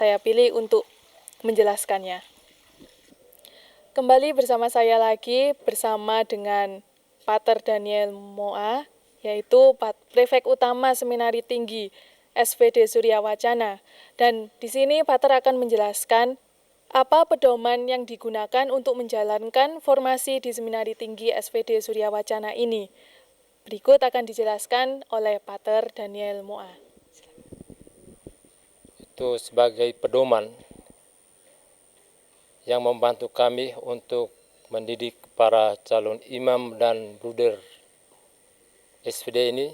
saya pilih untuk menjelaskannya. Kembali bersama saya lagi bersama dengan Pater Daniel Moa, yaitu Prefek Utama Seminari Tinggi SVD Surya Wacana. Dan di sini Pater akan menjelaskan apa pedoman yang digunakan untuk menjalankan formasi di Seminari Tinggi SVD Surya Wacana ini. Berikut akan dijelaskan oleh Pater Daniel Moa. Itu sebagai pedoman yang membantu kami untuk mendidik para calon imam dan bruder SVD ini,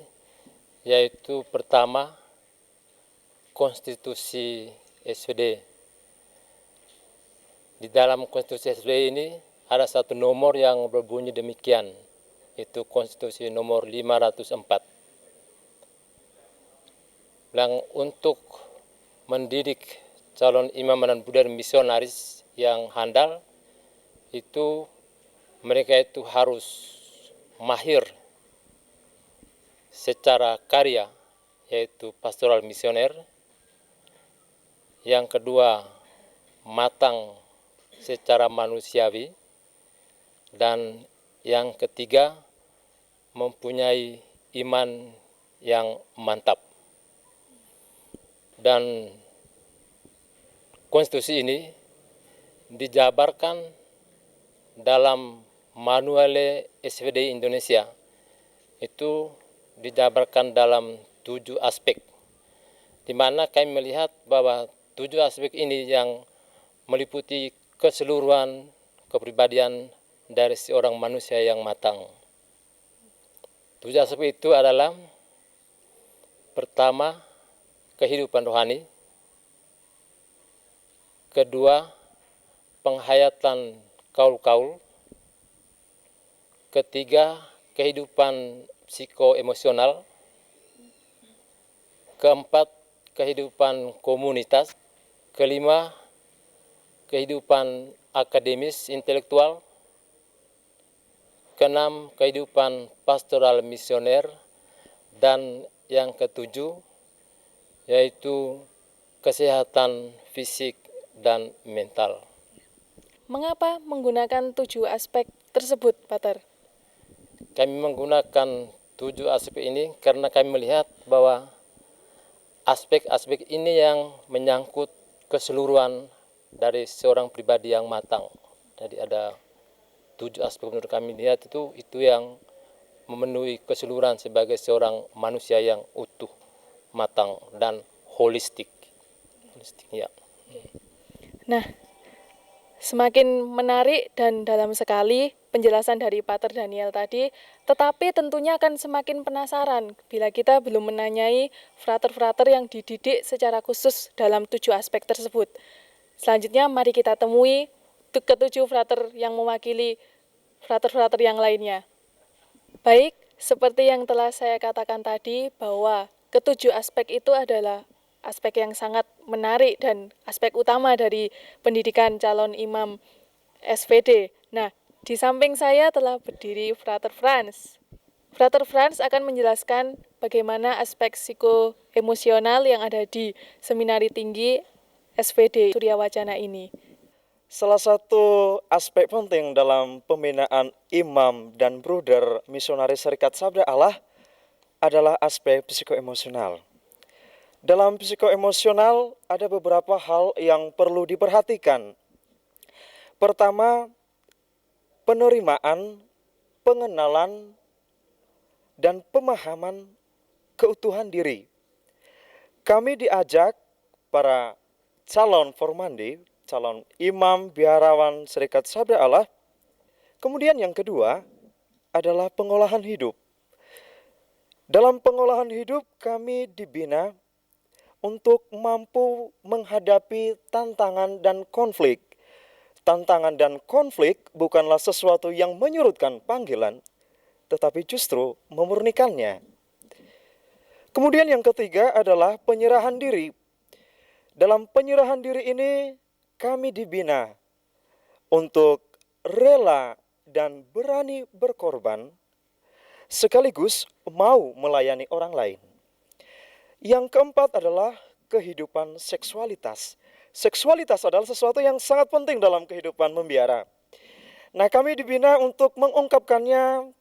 yaitu pertama, konstitusi SVD. Di dalam konstitusi SVD ini ada satu nomor yang berbunyi demikian, itu konstitusi nomor 504. Yang untuk mendidik calon imam dan bruder misionaris yang handal, itu mereka itu harus mahir secara karya, yaitu pastoral misioner. Yang kedua, matang secara manusiawi. Dan yang ketiga, mempunyai iman yang mantap. Dan konstitusi ini dijabarkan dalam Manual SVD Indonesia. Itu dijabarkan dalam 7 aspek, di mana kami melihat bahwa 7 aspek ini yang meliputi keseluruhan kepribadian dari seorang manusia yang matang. 7 aspek itu adalah: pertama, kehidupan rohani; kedua, penghayatan kaul-kaul; ketiga, kehidupan psikoemosional; keempat, kehidupan komunitas; kelima, kehidupan akademis intelektual; keenam, kehidupan pastoral misioner; dan yang ketujuh, yaitu kesehatan fisik dan mental. Mengapa menggunakan 7 aspek tersebut, Pater? Kami menggunakan 7 aspek ini karena kami melihat bahwa aspek-aspek ini yang menyangkut keseluruhan dari seorang pribadi yang matang. Jadi ada 7 aspek menurut kami lihat itu yang memenuhi keseluruhan sebagai seorang manusia yang utuh, matang, dan holistik. Ya. Nah, semakin menarik dan dalam sekali penjelasan dari Pater Daniel tadi, tetapi tentunya akan semakin penasaran bila kita belum menanyai frater-frater yang dididik secara khusus dalam 7 aspek tersebut. Selanjutnya mari kita temui ke-7 frater yang mewakili frater-frater yang lainnya. Baik, seperti yang telah saya katakan tadi bahwa ke-7 aspek itu adalah aspek yang sangat menarik dan aspek utama dari pendidikan calon imam SVD. Nah, di samping saya telah berdiri Frater Franz. Frater Franz akan menjelaskan bagaimana aspek psikoemosional yang ada di Seminari Tinggi SVD Surya Wacana ini. Salah satu aspek penting dalam pembinaan imam dan bruder misionaris Serikat Sabda Allah adalah aspek psikoemosional. Dalam psikoemosional ada beberapa hal yang perlu diperhatikan. Pertama, penerimaan, pengenalan, dan pemahaman keutuhan diri. Kami diajak para calon formandi, calon imam biarawan Serikat Sabda Allah. Kemudian yang kedua adalah pengolahan hidup. Dalam pengolahan hidup kami dibina untuk mampu menghadapi tantangan dan konflik. Tantangan dan konflik bukanlah sesuatu yang menyurutkan panggilan, tetapi justru memurnikannya. Kemudian yang ketiga adalah penyerahan diri. Dalam penyerahan diri ini kami dibina untuk rela dan berani berkorban, sekaligus mau melayani orang lain. Yang keempat adalah kehidupan seksualitas. seksualitas adalah sesuatu yang sangat penting dalam kehidupan membiara. Nah, kami dibina untuk mengungkapkannya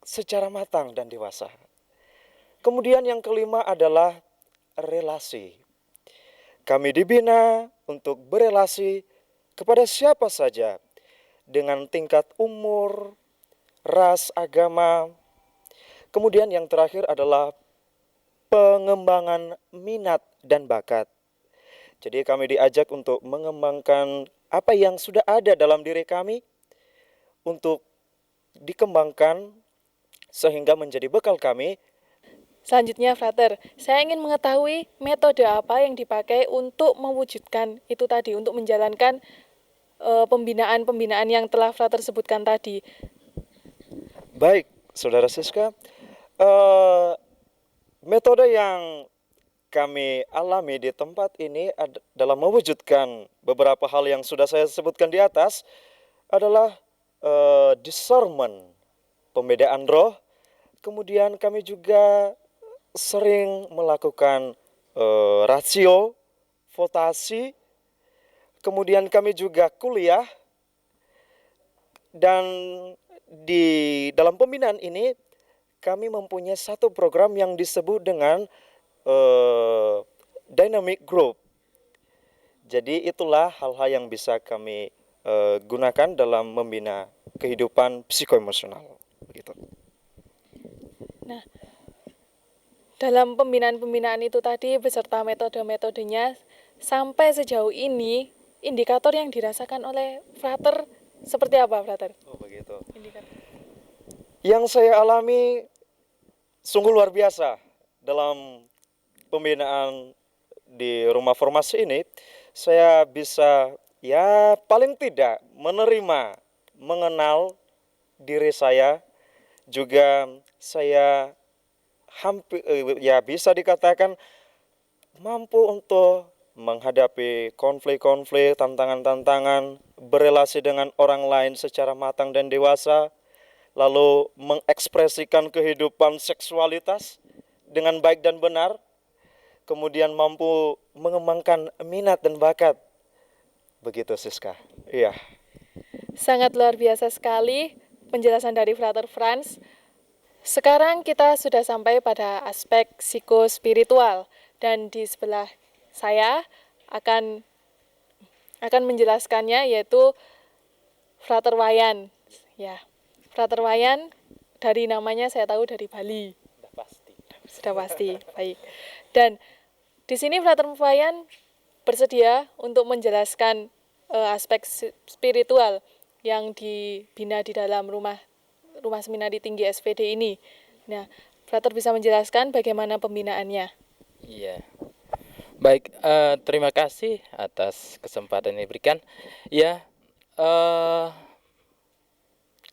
secara matang dan dewasa. Kemudian yang kelima adalah relasi. Kami dibina untuk berelasi kepada siapa saja dengan tingkat umur, ras, agama. Kemudian yang terakhir adalah pengembangan minat dan bakat. Jadi kami diajak untuk mengembangkan apa yang sudah ada dalam diri kami untuk dikembangkan sehingga menjadi bekal kami. Selanjutnya, Frater, saya ingin mengetahui metode apa yang dipakai untuk mewujudkan itu tadi, untuk menjalankan pembinaan-pembinaan yang telah Frater sebutkan tadi. Baik, Saudara Siska, metode yang kami alami di tempat ini dalam mewujudkan beberapa hal yang sudah saya sebutkan di atas adalah discernment, pembedaan roh. Kemudian kami juga sering melakukan rasio, votasi. Kemudian kami juga kuliah. Dan di dalam pembinaan ini kami mempunyai satu program yang disebut dengan dynamic group. Jadi itulah hal-hal yang bisa kami gunakan dalam membina kehidupan psikoemosional. Begitu. Nah, dalam pembinaan-pembinaan itu tadi beserta metode-metodenya, sampai sejauh ini indikator yang dirasakan oleh Frater seperti apa, Frater? Oh, begitu. Indikator. Yang saya alami sungguh luar biasa dalam pembinaan di rumah formasi ini. Saya bisa paling tidak menerima, mengenal diri saya, juga saya hampir bisa dikatakan mampu untuk menghadapi konflik-konflik, tantangan-tantangan, berelasi dengan orang lain secara matang dan dewasa, lalu mengekspresikan kehidupan seksualitas dengan baik dan benar, kemudian mampu mengembangkan minat dan bakat. Begitu, Siska. Iya. Sangat luar biasa sekali penjelasan dari Frater Franz. Sekarang kita sudah sampai pada aspek psikospiritual, dan di sebelah saya akan menjelaskannya, yaitu Frater Wayan. Ya, Frater Wayan dari namanya saya tahu dari Bali. Sudah pasti. Baik. Dan di sini Frater Wayan bersedia untuk menjelaskan aspek spiritual yang dibina di dalam rumah seminari tinggi SPD ini. Nah, Frater bisa menjelaskan bagaimana pembinaannya. Iya. Baik, terima kasih atas kesempatan yang diberikan. Ya,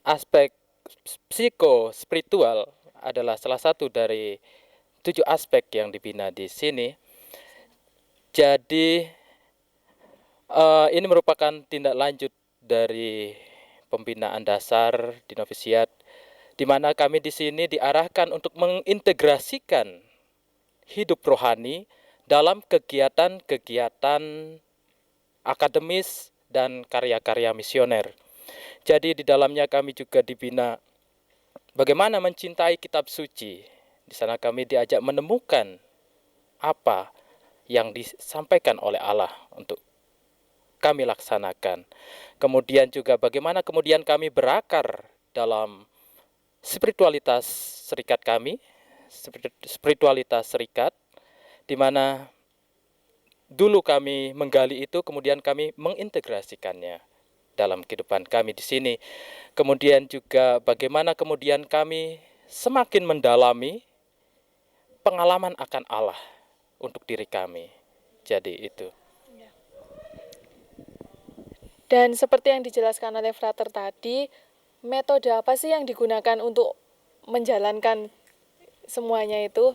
aspek psikospiritual adalah salah satu dari 7 aspek yang dibina di sini. Jadi, ini merupakan tindak lanjut dari pembinaan dasar di novisiat, di mana kami di sini diarahkan untuk mengintegrasikan hidup rohani dalam kegiatan-kegiatan akademis dan karya-karya misioner. Jadi di dalamnya kami juga dibina bagaimana mencintai kitab suci. Di sana kami diajak menemukan apa yang disampaikan oleh Allah untuk kami laksanakan. Kemudian juga bagaimana kemudian kami berakar dalam spiritualitas serikat kami, spiritualitas serikat, di mana dulu kami menggali itu, kemudian kami mengintegrasikannya dalam kehidupan kami di sini. Kemudian juga bagaimana kemudian kami semakin mendalami pengalaman akan Allah untuk diri kami. Jadi itu. Dan seperti yang dijelaskan oleh Frater tadi, metode apa sih yang digunakan untuk menjalankan semuanya itu?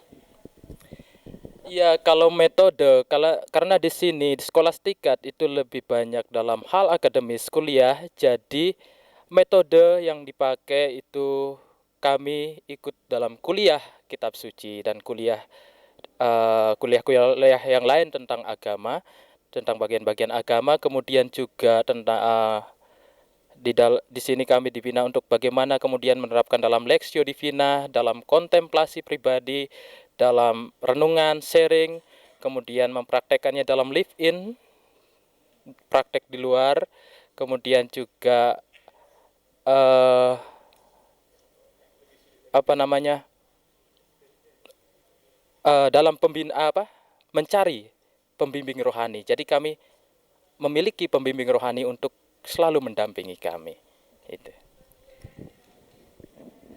Ya, kalau metode, karena di sini di Skolastikat itu lebih banyak dalam hal akademis kuliah, jadi metode yang dipakai itu kami ikut dalam kuliah kitab suci dan kuliah yang lain tentang agama. tentang bagian-bagian agama, kemudian juga tentang di sini kami dibina untuk bagaimana kemudian menerapkan dalam Lexio Divina, dalam kontemplasi pribadi, dalam renungan, sharing, kemudian mempraktekannya dalam live-in, praktek di luar, kemudian juga dalam mencari pembimbing rohani. Jadi kami memiliki pembimbing rohani untuk selalu mendampingi kami. Itu.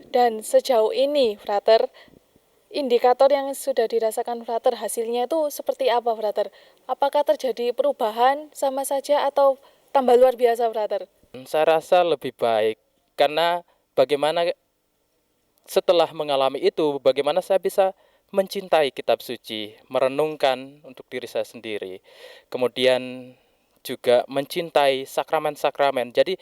Dan sejauh ini, Frater, indikator yang sudah dirasakan Frater hasilnya itu seperti apa, Frater? Apakah terjadi perubahan sama saja atau tambah luar biasa, Frater? Saya rasa lebih baik karena bagaimana setelah mengalami itu, bagaimana saya bisa mencintai kitab suci, merenungkan untuk diri saya sendiri, kemudian juga mencintai sakramen-sakramen. Jadi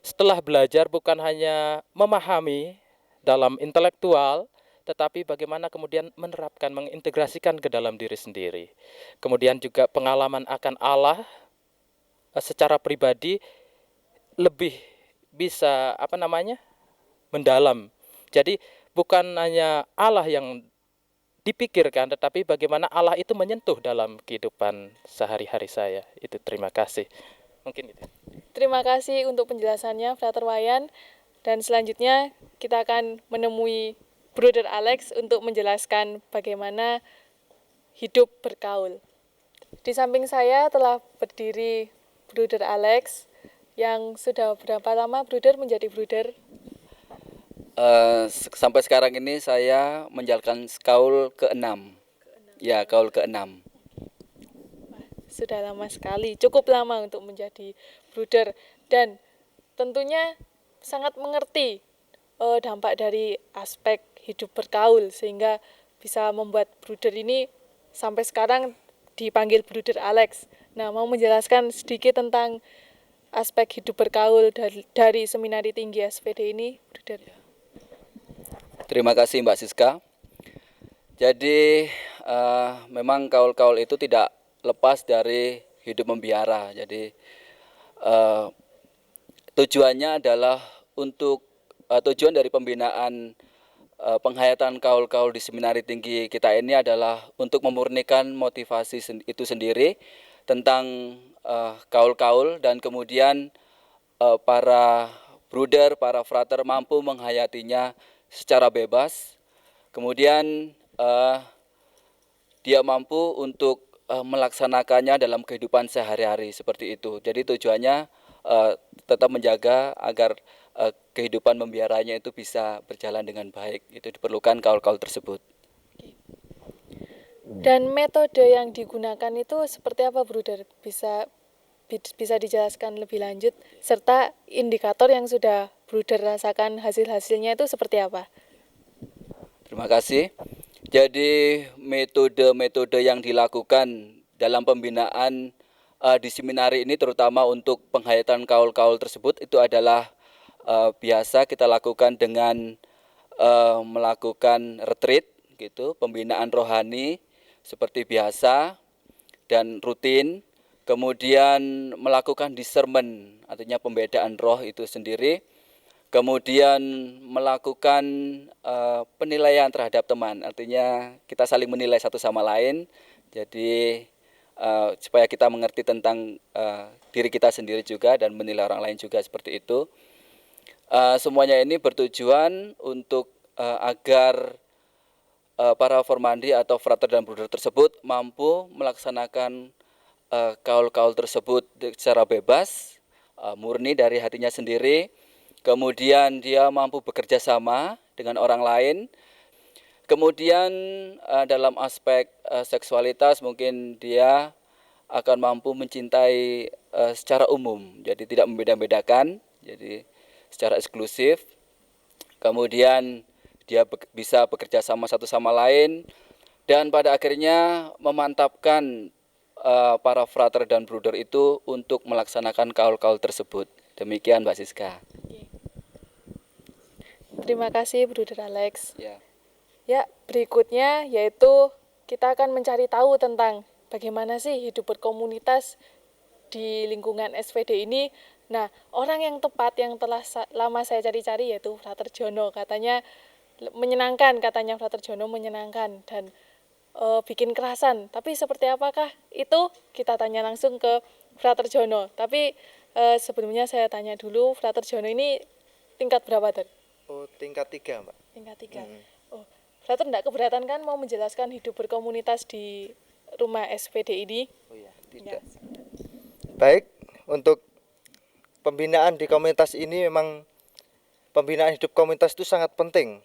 setelah belajar bukan hanya memahami dalam intelektual, tetapi bagaimana kemudian menerapkan, mengintegrasikan ke dalam diri sendiri. Kemudian juga pengalaman akan Allah secara pribadi lebih bisa mendalam. Jadi bukan hanya Allah yang dipikirkan, tetapi bagaimana Allah itu menyentuh dalam kehidupan sehari-hari saya. Itu terima kasih. Mungkin itu. Terima kasih untuk penjelasannya, Frater Wayan. Dan selanjutnya kita akan menemui Bruder Alex untuk menjelaskan bagaimana hidup bergaul. Di samping saya telah berdiri Bruder Alex, yang sudah berapa lama Bruder menjadi Bruder? Sampai sekarang ini saya menjalankan kaul ke-6. Ya, kaul ke-6. Sudah lama sekali, cukup lama untuk menjadi Bruder. Dan tentunya sangat mengerti dampak dari aspek hidup bergaul, sehingga bisa membuat Bruder ini sampai sekarang dipanggil Bruder Alex. Nah, mau menjelaskan sedikit tentang aspek hidup bergaul dari Seminari Tinggi SPD ini, Bruder? Terima kasih Mbak Siska. Jadi memang kaul-kaul itu tidak lepas dari hidup membiara. Jadi tujuannya adalah untuk tujuan dari pembinaan penghayatan kaul-kaul di Seminari Tinggi kita ini adalah untuk memurnikan motivasi itu sendiri tentang kaul-kaul, dan kemudian para bruder, para frater mampu menghayatinya secara bebas. Kemudian dia mampu untuk melaksanakannya dalam kehidupan sehari-hari seperti itu. Jadi tujuannya tetap menjaga agar kehidupan membiaranya itu bisa berjalan dengan baik. Itu diperlukan kaul-kaul tersebut. Dan metode yang digunakan itu seperti apa, Bruder? Bisa dijelaskan lebih lanjut, serta indikator yang sudah Bruder rasakan hasil-hasilnya itu seperti apa? Terima kasih. Jadi metode-metode yang dilakukan dalam pembinaan di seminari ini, terutama untuk penghayatan kaul-kaul tersebut, itu adalah biasa kita lakukan dengan melakukan retreat, gitu, pembinaan rohani seperti biasa dan rutin. Kemudian melakukan discernment, artinya pembedaan roh itu sendiri. Kemudian melakukan penilaian terhadap teman, artinya kita saling menilai satu sama lain. Jadi supaya kita mengerti tentang diri kita sendiri juga dan menilai orang lain juga, seperti itu. Semuanya ini bertujuan untuk agar para formandi atau frater dan bruder tersebut mampu melaksanakan kaul-kaul tersebut secara bebas, murni dari hatinya sendiri. Kemudian dia mampu bekerja sama dengan orang lain. Kemudian dalam aspek seksualitas mungkin dia akan mampu mencintai secara umum. Jadi tidak membeda-bedakan, jadi secara eksklusif. Kemudian dia bisa bekerja sama satu sama lain. Dan pada akhirnya memantapkan para frater dan bruder itu untuk melaksanakan kaul-kaul tersebut. Demikian Mbak Siska. Terima kasih Bruder Alex. Ya. Ya, berikutnya yaitu kita akan mencari tahu tentang bagaimana sih hidup berkomunitas di lingkungan SPD ini. Nah, orang yang tepat yang telah lama saya cari-cari yaitu Frater Jono. Katanya menyenangkan, katanya Frater Jono menyenangkan dan bikin kerasan. Tapi seperti apakah itu? Kita tanya langsung ke Frater Jono. Tapi sebelumnya saya tanya dulu, Frater Jono ini tingkat berapa, Ter? Oh, tingkat 3, Mbak. Tingkat 3. Oh, Frater enggak keberatan kan mau menjelaskan hidup berkomunitas di rumah SPD ini? Oh iya, Ya. tidak. Baik, untuk pembinaan di komunitas ini memang pembinaan hidup komunitas itu sangat penting.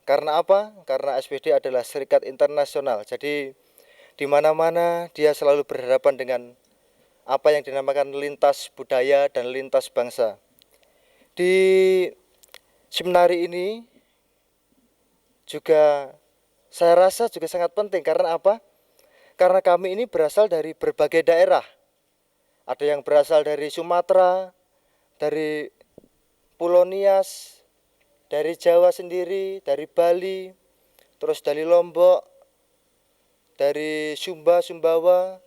Karena apa? Karena SPD adalah serikat internasional. Jadi di mana-mana dia selalu berhadapan dengan apa yang dinamakan lintas budaya dan lintas bangsa. Di seminari ini juga saya rasa juga sangat penting. Karena apa? Karena kami ini berasal dari berbagai daerah. Ada yang berasal dari Sumatera, dari Pulau Nias, dari Jawa sendiri, dari Bali, terus dari Lombok, dari Sumba, Sumbawa,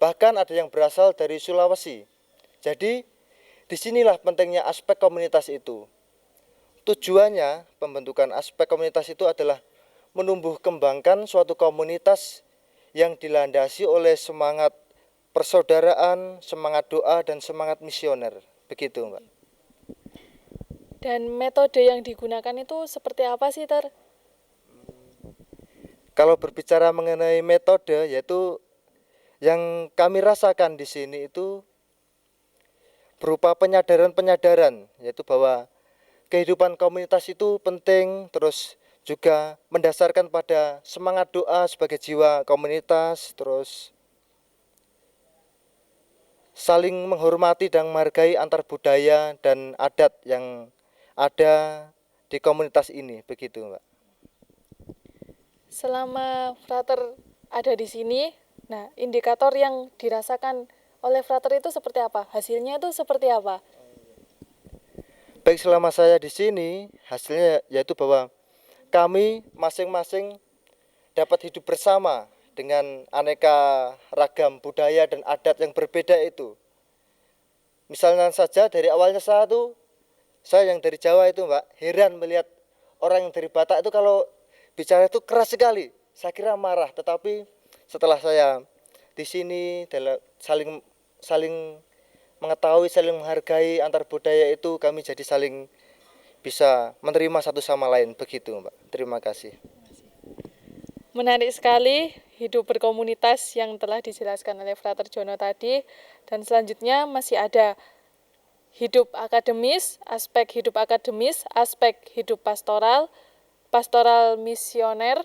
bahkan ada yang berasal dari Sulawesi. Jadi disinilah pentingnya aspek komunitas itu. Tujuannya pembentukan aspek komunitas itu adalah menumbuh kembangkan suatu komunitas yang dilandasi oleh semangat persaudaraan, semangat doa, dan semangat misioner. Begitu, Mbak. Dan metode yang digunakan itu seperti apa sih, Ter? Kalau berbicara mengenai metode, yaitu yang kami rasakan di sini itu berupa penyadaran-penyadaran, yaitu bahwa kehidupan komunitas itu penting, terus juga mendasarkan pada semangat doa sebagai jiwa komunitas, terus saling menghormati dan menghargai antar budaya dan adat yang ada di komunitas ini, begitu, Mbak. Selama Frater ada di sini, nah indikator yang dirasakan oleh Frater itu seperti apa? Hasilnya itu seperti apa? Baik, selama saya di sini, hasilnya yaitu bahwa kami masing-masing dapat hidup bersama dengan aneka ragam budaya dan adat yang berbeda itu. Misalnya saja dari awalnya saya yang dari Jawa itu, Mbak, heran melihat orang yang dari Batak itu kalau bicara itu keras sekali. Saya kira marah, tetapi setelah saya di sini saling mengetahui, saling menghargai antar budaya itu, kami jadi saling bisa menerima satu sama lain, begitu, Mbak. Terima kasih. Menarik sekali hidup berkomunitas yang telah dijelaskan oleh Frater Jono tadi. Dan selanjutnya masih ada hidup akademis, aspek hidup pastoral, pastoral misioner,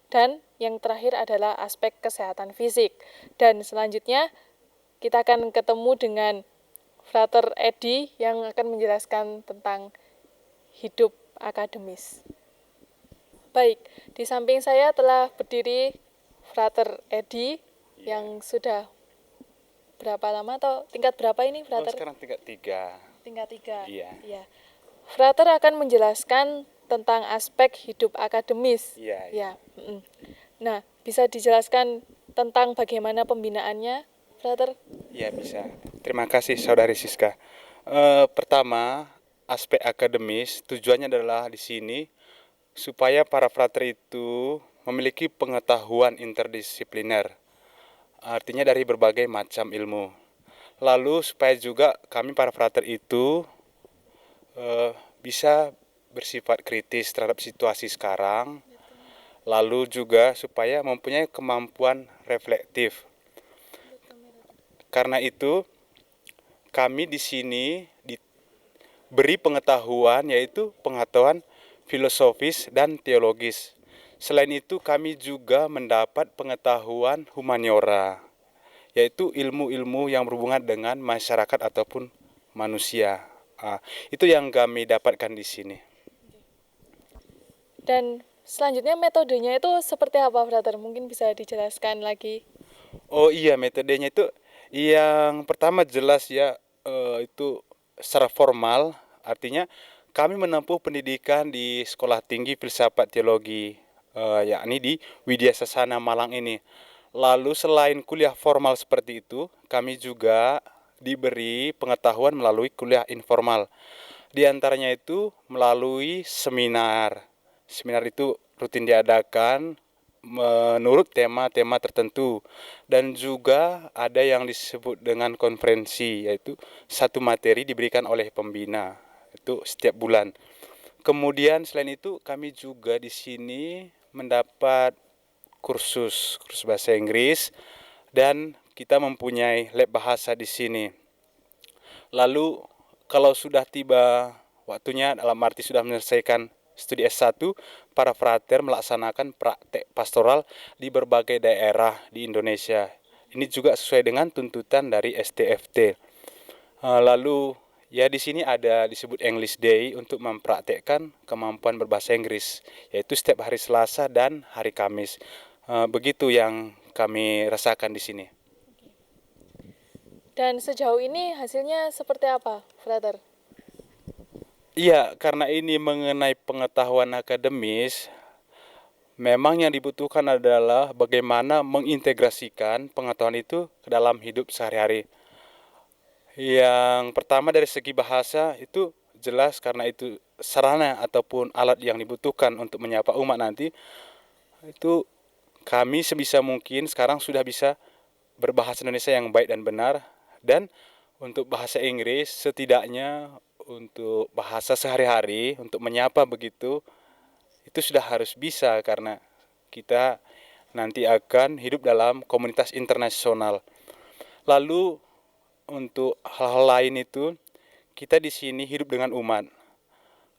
dan yang terakhir adalah aspek kesehatan fisik. Dan selanjutnya kita akan ketemu dengan Frater Edi yang akan menjelaskan tentang hidup akademis. Baik, di samping saya telah berdiri Frater Edi yang sudah berapa lama atau tingkat berapa ini, Frater? Sekarang tingkat 3. Tingkat 3. Iya. Ya. Frater akan menjelaskan tentang aspek hidup akademis. Iya. Ya. Nah, bisa dijelaskan tentang bagaimana pembinaannya, Frater? Ya, bisa. Terima kasih Saudari Siska. Pertama, aspek akademis tujuannya adalah di sini supaya para frater itu memiliki pengetahuan interdisipliner. Artinya dari berbagai macam ilmu. Lalu supaya juga kami para frater itu bisa bersifat kritis terhadap situasi sekarang. Lalu juga supaya mempunyai kemampuan reflektif. Karena itu kami di sini diberi pengetahuan, yaitu pengetahuan filosofis dan teologis. Selain itu kami juga mendapat pengetahuan humaniora, yaitu ilmu-ilmu yang berhubungan dengan masyarakat ataupun manusia. Itu yang kami dapatkan di sini. Dan selanjutnya metodenya itu seperti apa, Frater? Mungkin bisa dijelaskan lagi. Oh iya, metodenya itu yang pertama jelas ya, itu secara formal, artinya kami menempuh pendidikan di Sekolah Tinggi Filsafat Teologi, yakni di Widya Sasana Malang ini. Lalu selain kuliah formal seperti itu, kami juga diberi pengetahuan melalui kuliah informal. Di antaranya itu melalui seminar. Seminar itu rutin diadakan menurut tema-tema tertentu. Dan juga ada yang disebut dengan konferensi, yaitu satu materi diberikan oleh pembina. Itu setiap bulan. Kemudian selain itu kami juga di sini mendapat kursus bahasa Inggris dan kita mempunyai lab bahasa di sini. Lalu kalau sudah tiba waktunya, dalam arti sudah menyelesaikan studi S1, para frater melaksanakan praktek pastoral di berbagai daerah di Indonesia. Ini juga sesuai dengan tuntutan dari STFT. Lalu ya di sini ada disebut English Day untuk mempraktekkan kemampuan berbahasa Inggris, yaitu setiap hari Selasa dan hari Kamis. Begitu yang kami rasakan di sini. Dan sejauh ini hasilnya seperti apa, Frater? Iya, karena ini mengenai pengetahuan akademis, memang yang dibutuhkan adalah bagaimana mengintegrasikan pengetahuan itu ke dalam hidup sehari-hari. Yang pertama dari segi bahasa itu jelas, karena itu sarana ataupun alat yang dibutuhkan untuk menyapa umat nanti. Itu kami sebisa mungkin sekarang sudah bisa berbahasa Indonesia yang baik dan benar. Dan untuk bahasa Inggris setidaknya untuk bahasa sehari-hari, untuk menyapa begitu, itu sudah harus bisa karena kita nanti akan hidup dalam komunitas internasional. Lalu untuk hal-hal lain itu, kita di sini hidup dengan umat.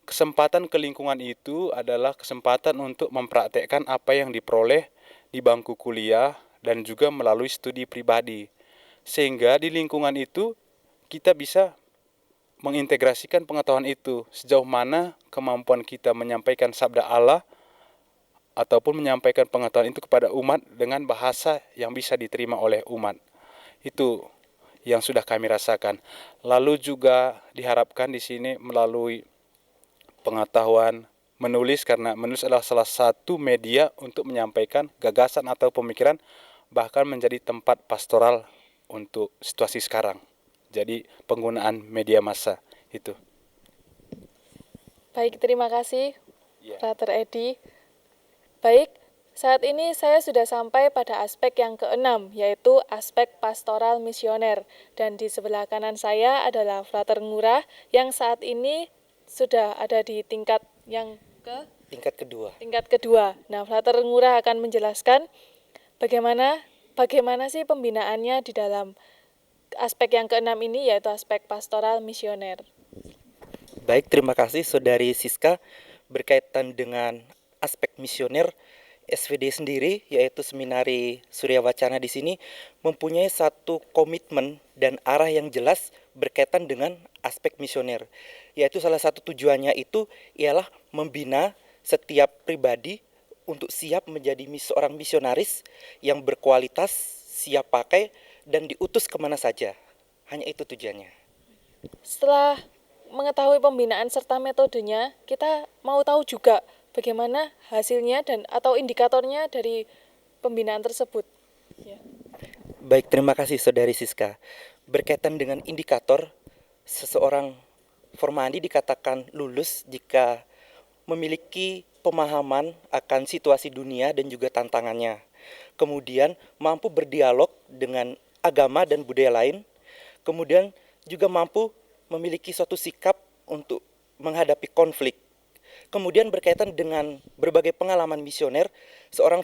Kesempatan ke lingkungan itu adalah kesempatan untuk mempraktekkan apa yang diperoleh di bangku kuliah dan juga melalui studi pribadi. Sehingga di lingkungan itu kita bisa mengintegrasikan pengetahuan itu, sejauh mana kemampuan kita menyampaikan sabda Allah ataupun menyampaikan pengetahuan itu kepada umat dengan bahasa yang bisa diterima oleh umat. Itu yang sudah kami rasakan. Lalu juga diharapkan di sini melalui pengetahuan menulis, karena menulis adalah salah satu media untuk menyampaikan gagasan atau pemikiran, bahkan menjadi tempat pastoral untuk situasi sekarang. Jadi penggunaan media massa itu. Baik, terima kasih, Ya. Frater Edi. Baik, saat ini saya sudah sampai pada aspek yang keenam, yaitu aspek pastoral misioner. Dan di sebelah kanan saya adalah Frater Ngurah yang saat ini sudah ada di tingkat yang Tingkat kedua. tingkat kedua. Nah, Frater Ngurah akan menjelaskan bagaimana sih pembinaannya di dalam aspek yang keenam ini, yaitu aspek pastoral misioner. Baik, terima kasih Saudari Siska. Berkaitan dengan aspek misioner, SVD sendiri, yaitu Seminari Surya Wacana di sini, mempunyai satu komitmen dan arah yang jelas berkaitan dengan aspek misioner. Yaitu salah satu tujuannya itu ialah membina setiap pribadi untuk siap menjadi seorang misionaris yang berkualitas, siap pakai, dan diutus kemana saja. Hanya itu tujuannya. Setelah mengetahui pembinaan serta metodenya, kita mau tahu juga bagaimana hasilnya dan atau indikatornya dari pembinaan tersebut. Ya. Baik, terima kasih Saudari Siska. Berkaitan dengan indikator, seseorang formandi dikatakan lulus jika memiliki pemahaman akan situasi dunia dan juga tantangannya. Kemudian mampu berdialog dengan agama dan budaya lain. Kemudian juga mampu memiliki suatu sikap untuk menghadapi konflik. Kemudian berkaitan dengan berbagai pengalaman misioner, seorang